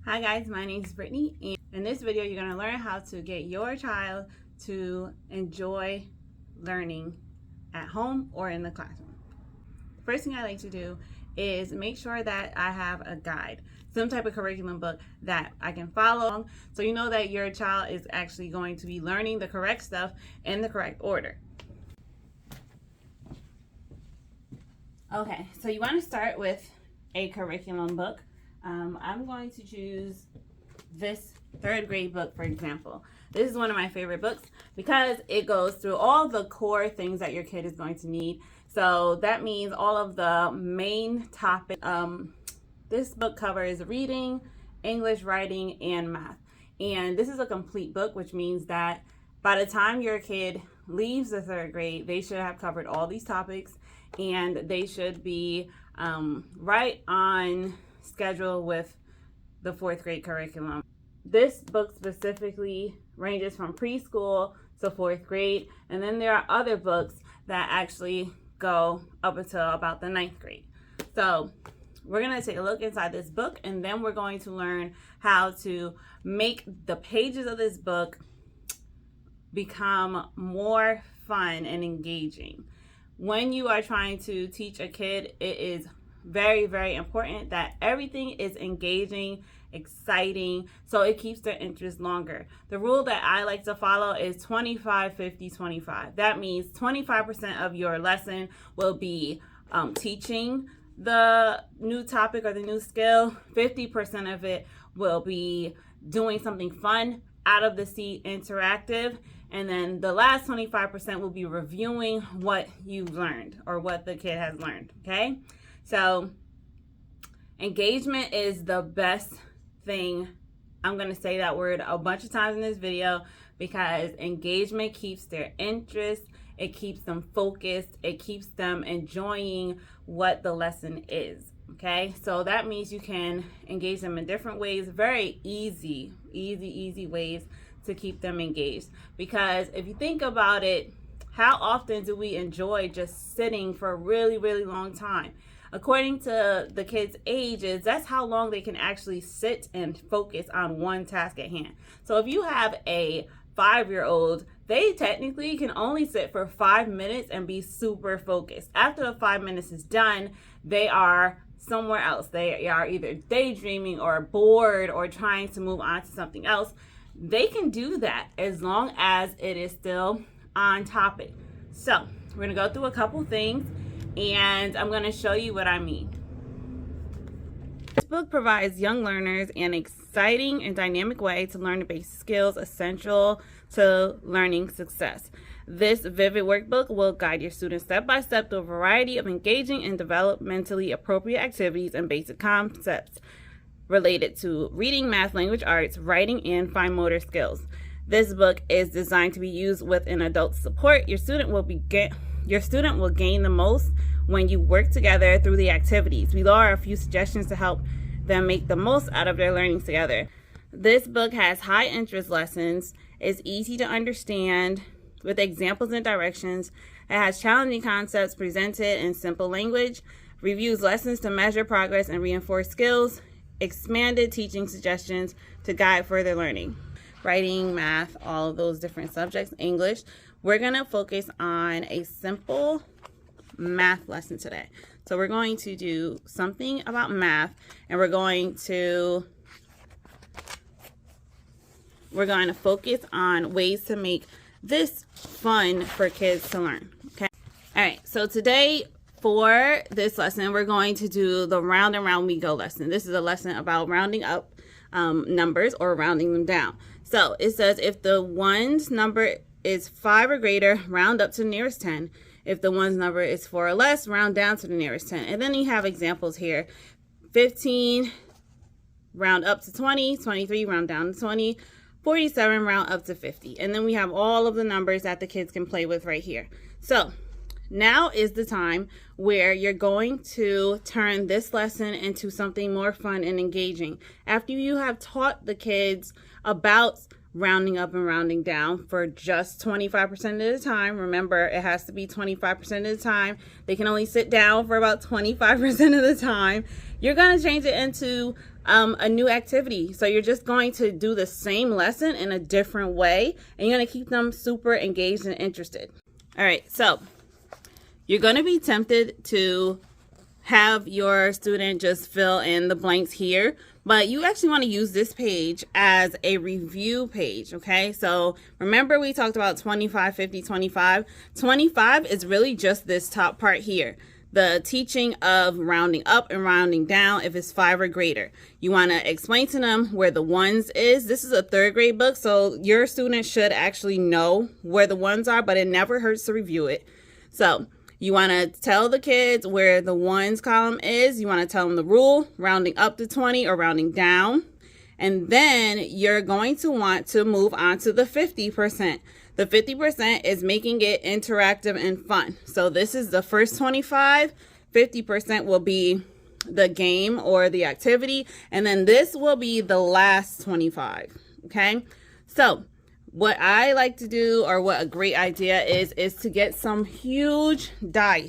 Hi guys, my name is Brittany, and in this video you're going to learn how to get your child to enjoy learning at home or in the classroom. The first thing I like to do is make sure that I have a guide, some type of curriculum book that I can follow, so you know that your child is actually going to be learning the correct stuff in the correct order. Okay, so you want to start with a curriculum book. I'm going to choose this third grade book, for example. This is one of my favorite books because it goes through all the core things that your kid is going to need. So that means all of the main topics. This book covers reading, English, writing, and math. And this is a complete book, which means that by the time your kid leaves the third grade, they should have covered all these topics and they should be right on schedule with the fourth grade curriculum. This book specifically ranges from preschool to fourth grade, and then there are other books that actually go up until about the ninth grade. So we're going to take a look inside this book, and then we're going to learn how to make the pages of this book become more fun and engaging. When you are trying to teach a kid, it is very, very important that everything is engaging, exciting, so it keeps their interest longer. The rule that I like to follow is 25, 50, 25. That means 25% of your lesson will be teaching the new topic or the new skill. 50% of it will be doing something fun, out of the seat, interactive. And then the last 25% will be reviewing what you learned or what the kid has learned, okay? So engagement is the best thing. I'm going to say that word a bunch of times in this video because engagement keeps their interest, it keeps them focused, it keeps them enjoying what the lesson is, okay? So that means you can engage them in different ways, very easy ways to keep them engaged. Because if you think about it, how often do we enjoy just sitting for a really, really long time? According to the kids' ages, that's how long they can actually sit and focus on one task at hand. So if you have a 5-year-old, they technically can only sit for 5 minutes and be super focused. After the 5 minutes is done, they are somewhere else. They are either daydreaming or bored or trying to move on to something else. They can do that as long as it is still on topic. So we're going to go through a couple things, and I'm going to show you what I mean. This book provides young learners an exciting and dynamic way to learn the basic skills essential to learning success. This vivid workbook will guide your students step by step through a variety of engaging and developmentally appropriate activities and basic concepts related to reading, math, language arts, writing, and fine motor skills. This book is designed to be used with an adult support. Your student will gain the most when you work together through the activities. Below are a few suggestions to help them make the most out of their learning together. This book has high interest lessons, is easy to understand with examples and directions. It has challenging concepts presented in simple language, reviews lessons to measure progress and reinforce skills, expanded teaching suggestions to guide further learning. Writing, math, all of those different subjects, English. We're going to focus on a simple math lesson today. So we're going to do something about math, and we're going to focus on ways to make this fun for kids to learn, okay? All right, so today for this lesson, we're going to do the round and round we go lesson. This is a lesson about rounding up numbers or rounding them down. So it says if the one's number is 5 or greater, round up to the nearest 10. If the one's number is 4 or less, round down to the nearest 10. And then you have examples here. 15, round up to 20. 23, round down to 20. 47, round up to 50. And then we have all of the numbers that the kids can play with right here. So now is the time where you're going to turn this lesson into something more fun and engaging. After you have taught the kids about rounding up and rounding down for just 25% of the time. Remember, it has to be 25% of the time. They can only sit down for about 25% of the time. You're going to change it into a new activity. So you're just going to do the same lesson in a different way, and you're going to keep them super engaged and interested. All right, so you're going to be tempted to have your student just fill in the blanks here, but you actually want to use this page as a review page, okay? So remember we talked about 25, 50, 25. 25 is really just this top part here. The teaching of rounding up and rounding down if it's 5 or greater. You want to explain to them where the ones is. This is a 3rd grade book, so your student should actually know where the ones are, but it never hurts to review it. So you want to tell the kids where the ones column is. You want to tell them the rule, rounding up to 20 or rounding down. And then you're going to want to move on to the 50%. The 50% is making it interactive and fun. So this is the first 25. 50% will be the game or the activity. And then this will be the last 25. Okay. So what I like to do, or what a great idea is to get some huge die.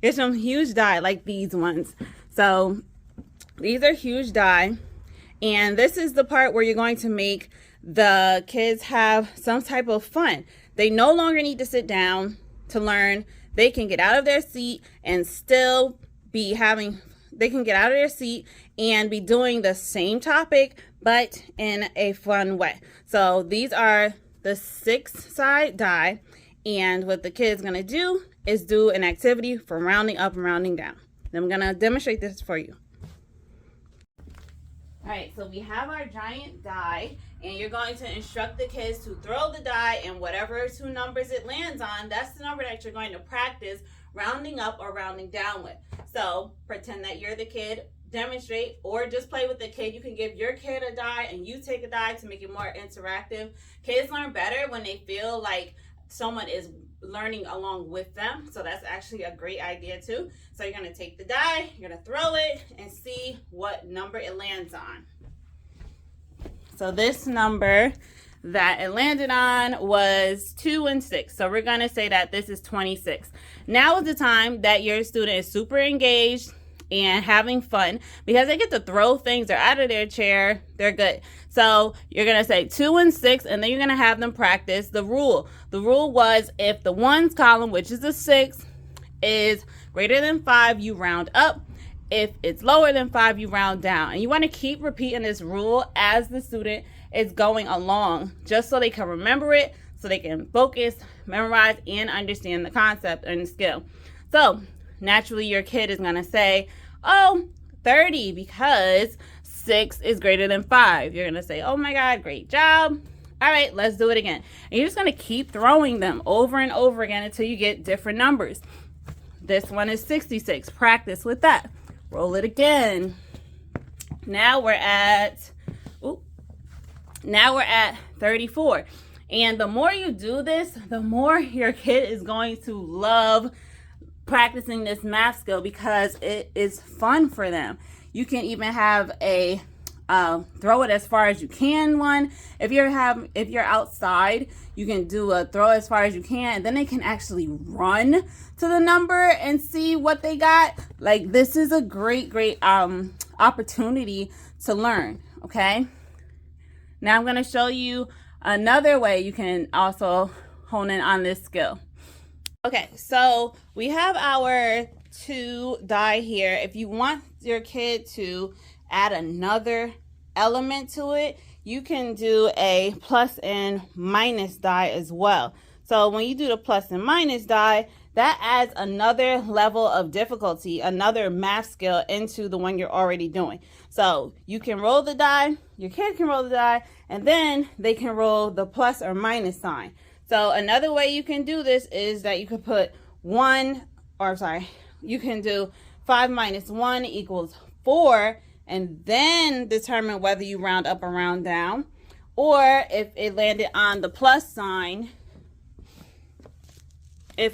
Get some huge die like these ones. So these are huge die. And this is the part where you're going to make the kids have some type of fun. They no longer need to sit down to learn. They can get out of their seat and still be they can get out of their seat and be doing the same topic, but in a fun way. So these are the 6-side die. And what the kid's going to do is do an activity for rounding up and rounding down. I'm going to demonstrate this for you. All right, so we have our giant die, and you're going to instruct the kids to throw the die, and whatever 2 numbers it lands on, that's the number that you're going to practice rounding up or rounding down with. So pretend that you're the kid, demonstrate, or just play with the kid. You can give your kid a die and you take a die to make it more interactive. Kids learn better when they feel like someone is learning along with them. So that's actually a great idea too. So you're going to take the die, you're going to throw it and see what number it lands on. So this number that it landed on was 2 and 6. So we're going to say that this is 26. Now is the time that your student is super engaged and having fun because they get to throw things. They're out of their chair. They're good. So you're going to say 2 and 6, and then you're going to have them practice the rule. The rule was if the ones column, which is the 6, is greater than 5, you round up. If it's lower than 5, you round down. And you want to keep repeating this rule as the student is going along, just so they can remember it, so they can focus, memorize, and understand the concept and the skill. So naturally, your kid is going to say, oh, 30, because 6 is greater than 5. You're going to say, oh my God, great job. All right, let's do it again. And you're just going to keep throwing them over and over again until you get different numbers. This one is 66. Practice with that. Roll it again. Now we're at 34. And the more you do this, the more your kid is going to love practicing this math skill because it is fun for them. You can even have a throw it as far as you can one. If you're outside, you can do a throw as far as you can, and then they can actually run to the number and see what they got. Like, this is a great opportunity to learn. Okay, now I'm going to show you another way you can also hone in on this skill. Okay, so we have our 2 die here. If you want your kid to add another element to it, you can do a plus and minus die as well. So when you do the plus and minus die, that adds another level of difficulty, another math skill into the one you're already doing. So you can roll the die, your kid can roll the die, and then they can roll the plus or minus sign. So another way you can do this is that you could put you can do 5 minus 1 equals 4, and then determine whether you round up or round down. Or if it landed on the plus sign, you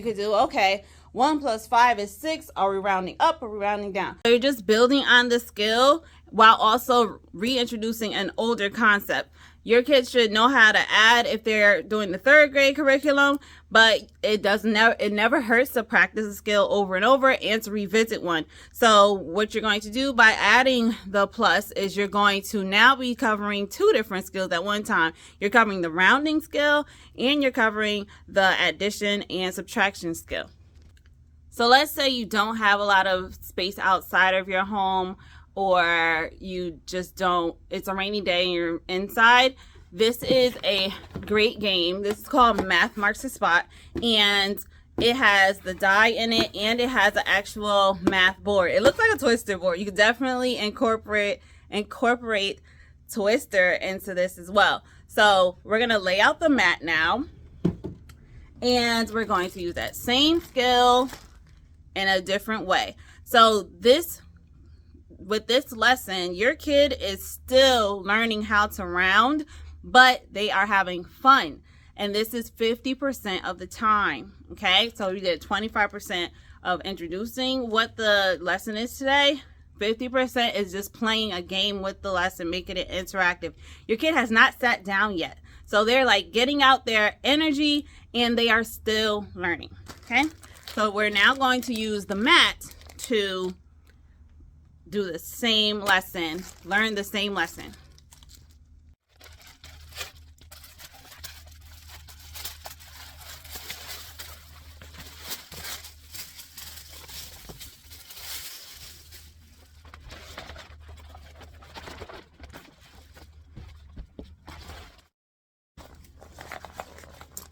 could do, okay, 1 plus 5 is 6. Are we rounding up or are we rounding down? So you're just building on the skill while also reintroducing an older concept. Your kids should know how to add if they're doing the 3rd grade curriculum, but it never hurts to practice a skill over and over and to revisit one. So what you're going to do by adding the plus is you're going to now be covering 2 different skills at one time. You're covering the rounding skill and you're covering the addition and subtraction skill. So let's say you don't have a lot of space outside of your home, or you just don't, it's a rainy day and you're inside. This is a great game. This is called Math Marks the Spot, and it has the die in it and it has an actual math board. It looks like a Twister board. You can definitely incorporate Twister into this as well. So we're gonna lay out the mat now, and we're going to use that same skill in a different way. So with this lesson, your kid is still learning how to round, but they are having fun. And this is 50% of the time, okay? So we did 25% of introducing what the lesson is today. 50% is just playing a game with the lesson, making it interactive. Your kid has not sat down yet. So they're like getting out their energy and they are still learning, okay? So we're now going to use the mat to do the same lesson, learn the same lesson.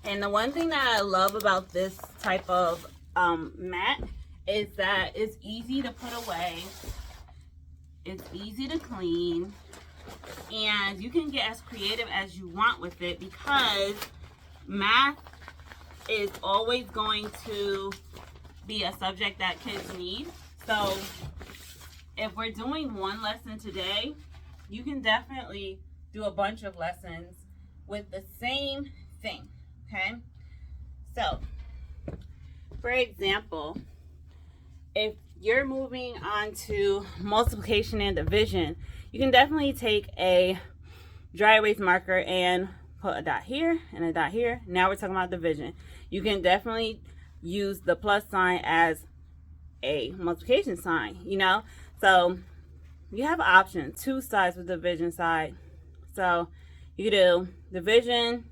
And the one thing that I love about this type of mat is that it's easy to put away. It's easy to clean, and you can get as creative as you want with it, because math is always going to be a subject that kids need. So if we're doing one lesson today, you can definitely do a bunch of lessons with the same thing, okay? So for example, if you're moving on to multiplication and division, you can definitely take a dry erase marker and put a dot here and a dot here. Now we're talking about division. You can definitely use the plus sign as a multiplication sign, you know? So you have an option, 2 sides with division side. So you can do division,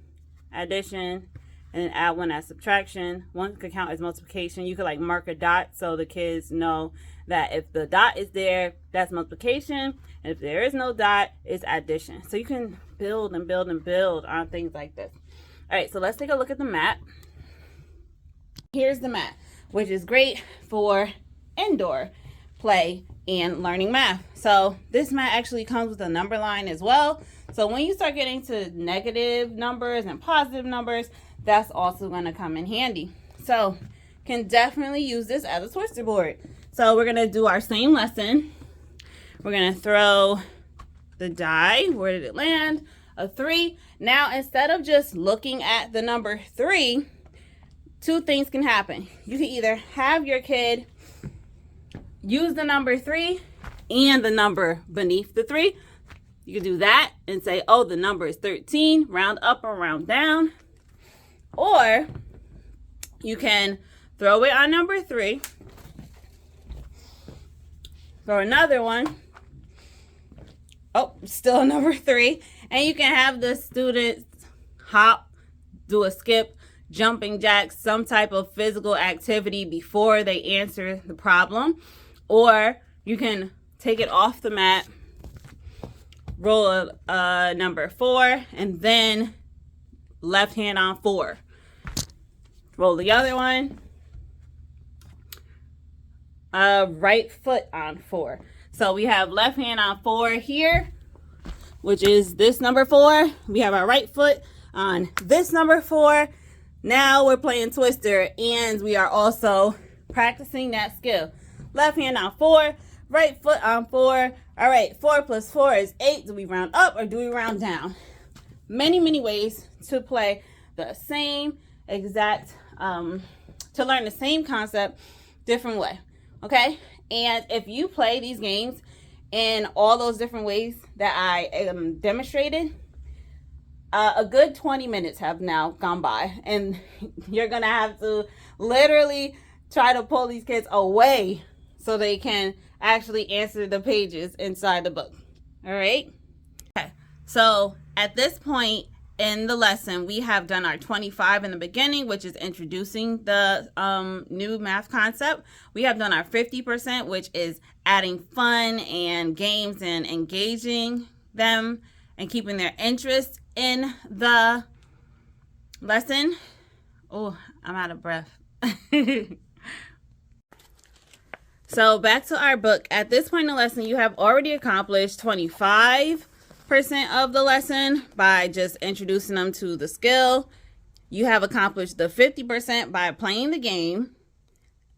addition, and then add 1 as subtraction. 1 could count as multiplication. You could like mark a dot so the kids know that if the dot is there, that's multiplication, and if there is no dot, it's addition. So you can build and build and build on things like this. All right, so let's take a look at the mat. Here's the mat, which is great for indoor play and learning math. So this mat actually comes with a number line as well. So when you start getting to negative numbers and positive numbers, that's also going to come in handy. So can definitely use this as a Twister board. So we're going to do our same lesson. We're going to throw the die. Where did it land? A 3. Now instead of just looking at the number 3, 2 things can happen. You can either have your kid use the number 3 and the number beneath the 3. You can do that and say, oh, the number is 13, round up or round down. Or you can throw it on number 3, throw another one, oh, still number 3, and you can have the students hop, do a skip, jumping jacks, some type of physical activity before they answer the problem. Or you can take it off the mat, roll a number 4, and then left hand on 4. Roll the other one. Right foot on 4. So we have left hand on 4 here, which is this number 4. We have our right foot on this number 4. Now we're playing Twister, and we are also practicing that skill. Left hand on 4, right foot on 4. All right, 4 plus 4 is 8. Do we round up or do we round down? Many, many ways to play the same exact, to learn the same concept, different way, okay? And if you play these games in all those different ways that I demonstrated, a good 20 minutes have now gone by, and you're gonna have to literally try to pull these kids away so they can actually answer the pages inside the book. All right. Okay. So at this point in the lesson, we have done our 25 in the beginning, which is introducing the new math concept. We have done our 50%, which is adding fun and games and engaging them and keeping their interest in the lesson. Oh, I'm out of breath. So back to our book. At this point in the lesson, you have already accomplished 25% of the lesson by just introducing them to the skill. You have accomplished the 50% by playing the game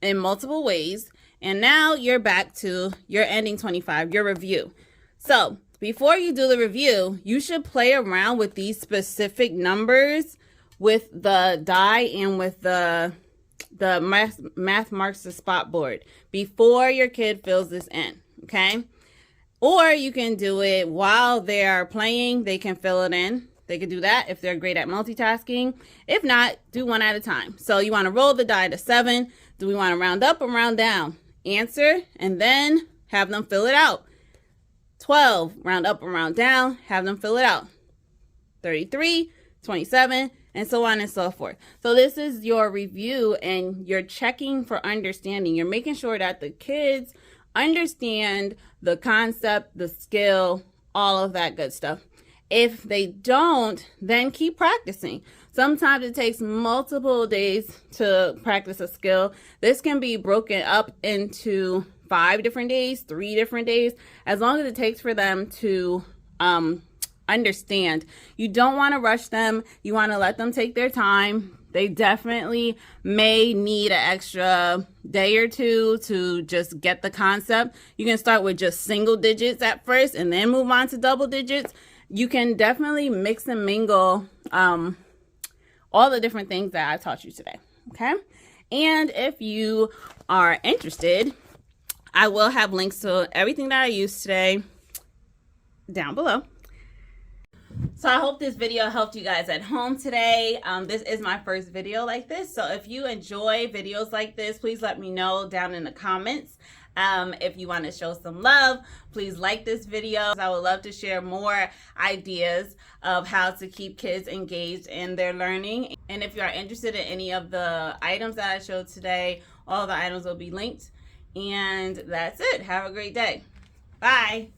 in multiple ways. And now you're back to your ending 25, your review. So before you do the review, you should play around with these specific numbers with the die and with the math marks the spot board before your kid fills this in, okay? Or you can do it while they're playing. They can fill it in. They can do that if they're great at multitasking. If not, do one at a time. So you want to roll the die to 7. Do we want to round up or round down? Answer, and then have them fill it out. 12, round up or round down, have them fill it out. 33, 27, and so on and so forth. So this is your review, and you're checking for understanding. You're making sure that the kids understand the concept, the skill, all of that good stuff. If they don't, then keep practicing. Sometimes it takes multiple days to practice a skill. This can be broken up into 5 different days, 3 different days, as long as it takes for them to understand. You don't want to rush them. You want to let them take their time. They definitely may need an extra day or two to just get the concept. You can start with just single digits at first and then move on to double digits. You can definitely mix and mingle all the different things that I taught you today, okay? And if you are interested, I will have links to everything that I used today down below. So I hope this video helped you guys at home today. This is my first video like this. So if you enjoy videos like this, please let me know down in the comments. If you want to show some love, please like this video. I would love to share more ideas of how to keep kids engaged in their learning. And if you are interested in any of the items that I showed today, all the items will be linked. And that's it. Have a great day. Bye.